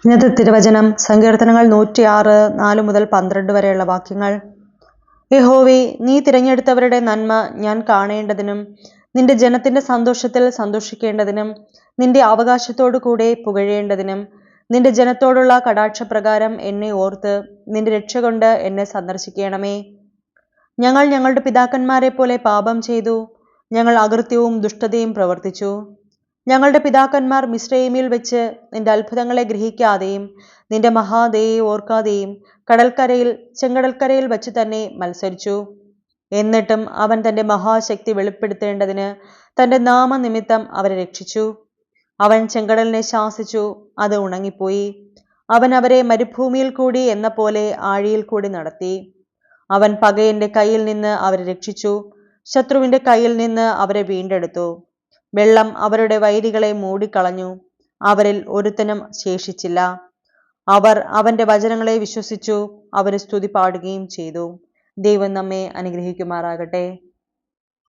ഇന്നത്തെ തിരുവചനം സങ്കീർത്തനങ്ങൾ 106 4 മുതൽ 12 വരെയുള്ള വാക്യങ്ങൾ. യഹോവേ, നീ തിരഞ്ഞെടുത്തവരുടെ നന്മ ഞാൻ കാണേണ്ടതിനും നിന്റെ ജനത്തിന്റെ സന്തോഷത്തിൽ സന്തോഷിക്കേണ്ടതിനും നിന്റെ അവകാശത്തോടു കൂടെ പുകഴേണ്ടതിനും നിന്റെ ജനത്തോടുള്ള കടാക്ഷപ്രകാരം എന്നെ ഓർത്ത് നിന്റെ രക്ഷ കൊണ്ട് എന്നെ സന്ദർശിക്കണമേ. ഞങ്ങൾ ഞങ്ങളുടെ പിതാക്കന്മാരെ പോലെ പാപം ചെയ്തു, ഞങ്ങൾ അകൃത്യവും ദുഷ്ടതയും പ്രവർത്തിച്ചു. ഞങ്ങളുടെ പിതാക്കന്മാർ മിസ്രയീമിൽ വെച്ച് നിന്റെ അത്ഭുതങ്ങളെ ഗ്രഹിക്കാതെയും നിന്റെ മഹാദയെ ഓർക്കാതെയും ചെങ്കടൽക്കരയിൽ വെച്ച് തന്നെ മത്സരിച്ചു. എന്നിട്ടും അവൻ തന്റെ മഹാശക്തി വെളിപ്പെടുത്തേണ്ടതിന് തന്റെ നാമനിമിത്തം അവരെ രക്ഷിച്ചു. അവൻ ചെങ്കടലിനെ ശാസിച്ചു, അത് ഉണങ്ങിപ്പോയി. അവൻ അവരെ മരുഭൂമിയിൽ കൂടി എന്ന പോലെ ആഴിയിൽ കൂടി നടത്തി. അവൻ പകയന്റെ കയ്യിൽ നിന്ന് അവരെ രക്ഷിച്ചു, ശത്രുവിന്റെ കയ്യിൽ നിന്ന് അവരെ വീണ്ടെടുത്തു. വെള്ളം അവരുടെ വൈരികളെ മൂടിക്കളഞ്ഞു, അവരിൽ ഒരുത്തനും ശേഷിച്ചില്ല. അവർ അവന്റെ വചനങ്ങളെ വിശ്വസിച്ചു, അവന് സ്തുതി പാടുകയും ചെയ്തു. ദൈവം നമ്മെ അനുഗ്രഹിക്കുമാറാകട്ടെ.